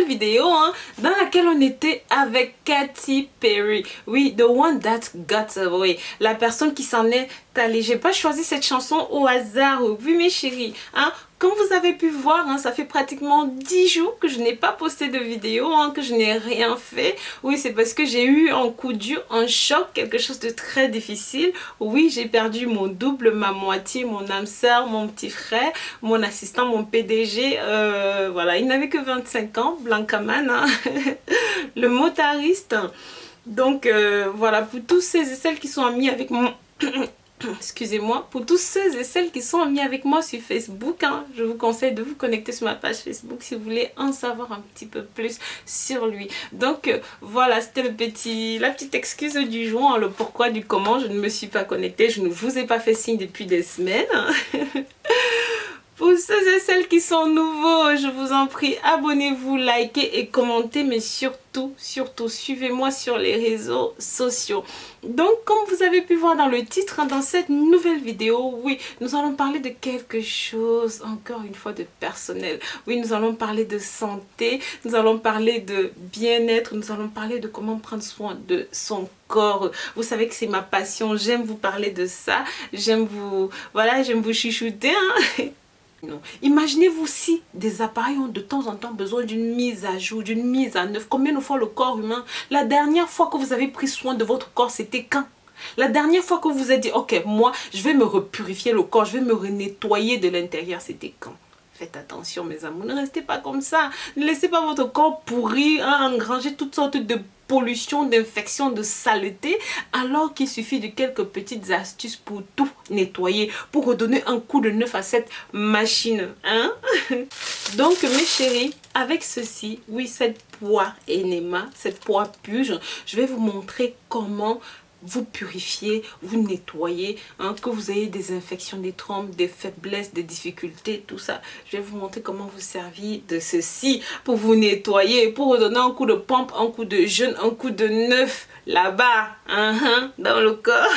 nouvelle vidéo dans laquelle on était avec Katy Perry. Oui, the one that got away. La personne qui s'en est allée. J'ai pas choisi cette chanson au hasard. Oui mes chéris. Comme vous avez pu voir, ça fait pratiquement 10 jours que je n'ai pas posté de vidéo, que je n'ai rien fait. Oui, c'est parce que j'ai eu un coup dur, un choc, quelque chose de très difficile. Oui, j'ai perdu mon double, ma moitié, mon âme sœur, mon petit frère, mon assistant, mon PDG. Voilà, il n'avait que 25 ans, Blancaman, le motariste. Donc voilà, pour tous ceux et celles qui sont amis avec moi... Excusez-moi, pour tous ceux et celles qui sont amis avec moi sur Facebook, je vous conseille de vous connecter sur ma page Facebook si vous voulez en savoir un petit peu plus sur lui. Donc voilà, c'était la petite excuse du jour, le pourquoi du comment je ne me suis pas connectée, je ne vous ai pas fait signe depuis des semaines. Pour ceux et celles qui sont nouveaux, je vous en prie, abonnez-vous, likez et commentez, mais surtout, suivez-moi sur les réseaux sociaux. Donc, comme vous avez pu voir dans le titre, dans cette nouvelle vidéo, oui, nous allons parler de quelque chose, encore une fois, de personnel. Oui, nous allons parler de santé, nous allons parler de bien-être, nous allons parler de comment prendre soin de son corps. Vous savez que c'est ma passion, j'aime vous parler de ça, j'aime vous chuchoter, Non. Imaginez-vous si des appareils ont de temps en temps besoin d'une mise à jour, d'une mise à neuf. Combien de fois le corps humain, la dernière fois que vous avez pris soin de votre corps, c'était quand? La dernière fois que vous vous êtes dit, ok, moi, je vais me repurifier le corps, je vais me renettoyer de l'intérieur, c'était quand? Faites attention mes amours, ne restez pas comme ça. Ne laissez pas votre corps pourrir, engranger toutes sortes de pollution, d'infection, de saleté, alors qu'il suffit de quelques petites astuces pour tout nettoyer, pour redonner un coup de neuf à cette machine. Donc mes chéris, avec ceci, oui, cette poire enema, cette poire purge, je vais vous montrer comment vous purifier, vous nettoyer, que vous ayez des infections, des trompes, des faiblesses, des difficultés, tout ça. Je vais vous montrer comment vous servir de ceci pour vous nettoyer, pour redonner un coup de pompe, un coup de jeûne, un coup de neuf là-bas, dans le corps.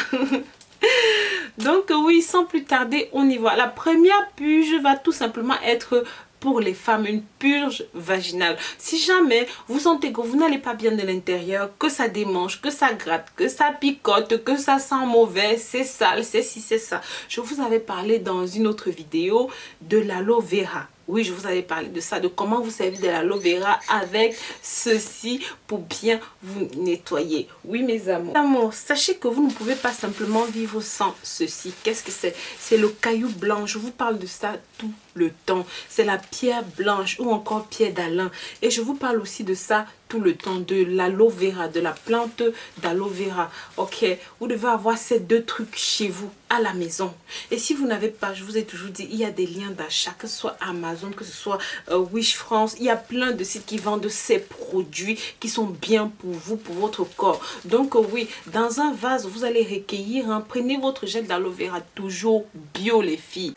Donc oui, sans plus tarder, on y va. La première purge va tout simplement être pour les femmes, une purge vaginale. Si jamais vous sentez que vous n'allez pas bien de l'intérieur, que ça démange, que ça gratte, que ça picote, que ça sent mauvais, c'est sale, c'est ci, c'est ça. Je vous avais parlé dans une autre vidéo de l'aloe vera. Oui, je vous avais parlé de ça, de comment vous servir de l'aloe vera avec ceci pour bien vous nettoyer. Oui, mes amours. Sachez que vous ne pouvez pas simplement vivre sans ceci. Qu'est-ce que c'est? C'est le caillou blanc. Je vous parle de ça tout le temps. C'est la pierre blanche ou encore pierre d'Alain. Et je vous parle aussi de ça tout le temps, de l'aloe vera, de la plante d'aloe vera. Ok, vous devez avoir ces deux trucs chez vous à la maison. Et si vous n'avez pas, je vous ai toujours dit, il y a des liens d'achat, que ce soit Amazon, que ce soit Wish France. Il y a plein de sites qui vendent ces produits qui sont bien pour vous, pour votre corps. Donc oui, dans un vase, vous allez recueillir, prenez votre gel d'aloe vera, toujours bio les filles.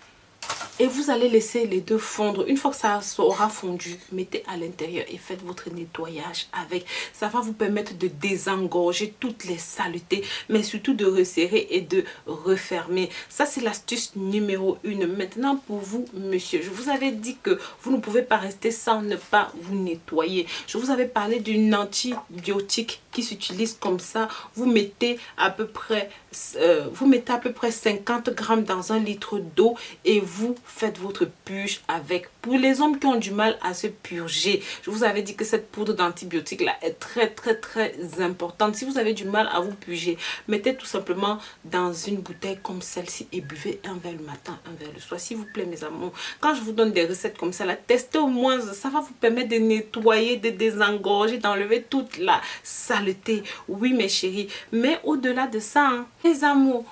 Et vous allez laisser les deux fondre. Une fois que ça aura fondu, mettez à l'intérieur et faites votre nettoyage avec. Ça va vous permettre de désengorger toutes les saletés, mais surtout de resserrer et de refermer. Ça, c'est l'astuce numéro 1. Maintenant, pour vous, monsieur, je vous avais dit que vous ne pouvez pas rester sans ne pas vous nettoyer. Je vous avais parlé d'une antibiotique qui s'utilise comme ça. Vous mettez à peu près 50 grammes dans 1 litre d'eau et vous faites votre purge avec. Pour les hommes qui ont du mal à se purger, je vous avais dit que cette poudre d'antibiotique là est très importante. Si vous avez du mal à vous purger, mettez tout simplement dans une bouteille comme celle-ci et buvez un verre le matin, un verre le soir. S'il vous plaît mes amours, quand je vous donne des recettes comme ça là, testez au moins, ça va vous permettre de nettoyer, de désengorger, d'enlever toute la saleté. Oui mes chéris, mais au-delà de ça, mes amours,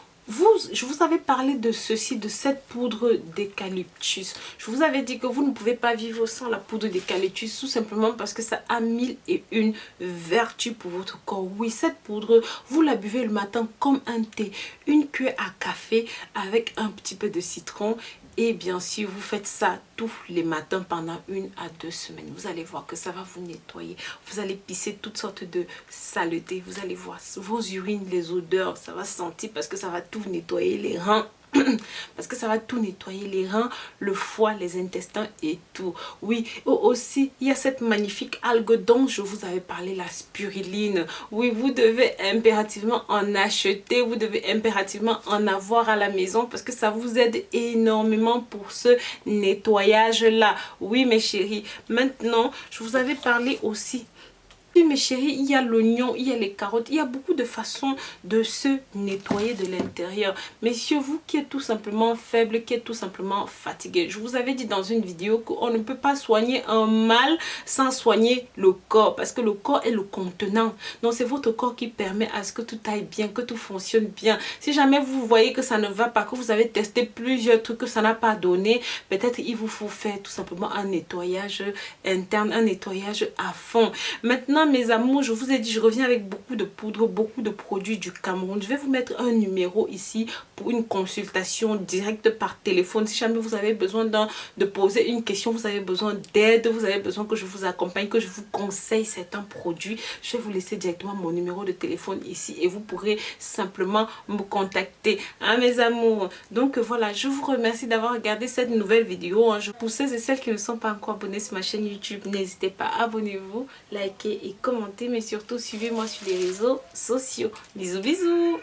je vous avais parlé de ceci, de cette poudre d'eucalyptus. Je vous avais dit que vous ne pouvez pas vivre sans la poudre d'eucalyptus, tout simplement parce que ça a 1001 vertus pour votre corps. Oui, cette poudre, vous la buvez le matin comme un thé, une cuillère à café avec un petit peu de citron. Et bien sûr, vous faites ça tous les matins pendant 1 à 2 semaines. Vous allez voir que ça va vous nettoyer. Vous allez pisser toutes sortes de saletés. Vous allez voir vos urines, les odeurs, ça va sentir parce que ça va tout nettoyer, les reins. Parce que ça va tout nettoyer, les reins, le foie, les intestins et tout. Oui, aussi, il y a cette magnifique algue dont je vous avais parlé, la spiruline. Oui, vous devez impérativement en acheter, vous devez impérativement en avoir à la maison parce que ça vous aide énormément pour ce nettoyage-là. Oui, mes chéris. Maintenant, je vous avais parlé aussi. Oui, mes chéris, il y a l'oignon, il y a les carottes, il y a beaucoup de façons de se nettoyer de l'intérieur. Messieurs, vous qui êtes tout simplement faible, qui êtes tout simplement fatigué, je vous avais dit dans une vidéo qu'on ne peut pas soigner un mal sans soigner le corps, parce que le corps est le contenant. Donc, c'est votre corps qui permet à ce que tout aille bien, que tout fonctionne bien. Si jamais vous voyez que ça ne va pas, que vous avez testé plusieurs trucs, que ça n'a pas donné, peut-être il vous faut faire tout simplement un nettoyage interne, un nettoyage à fond. Maintenant, mes amours, je vous ai dit, je reviens avec beaucoup de poudre, beaucoup de produits du Cameroun. Je vais vous mettre un numéro ici pour une consultation directe par téléphone. Si jamais vous avez besoin de poser une question, vous avez besoin d'aide, vous avez besoin que je vous accompagne, que je vous conseille certains produits, je vais vous laisser directement mon numéro de téléphone ici et vous pourrez simplement me contacter. Hein, mes amours? Donc voilà, je vous remercie d'avoir regardé cette nouvelle vidéo. Pour ceux et celles qui ne sont pas encore abonnés sur ma chaîne YouTube, n'hésitez pas, abonnez-vous, likez et commentez, mais surtout suivez-moi sur les réseaux sociaux. Bisous bisous.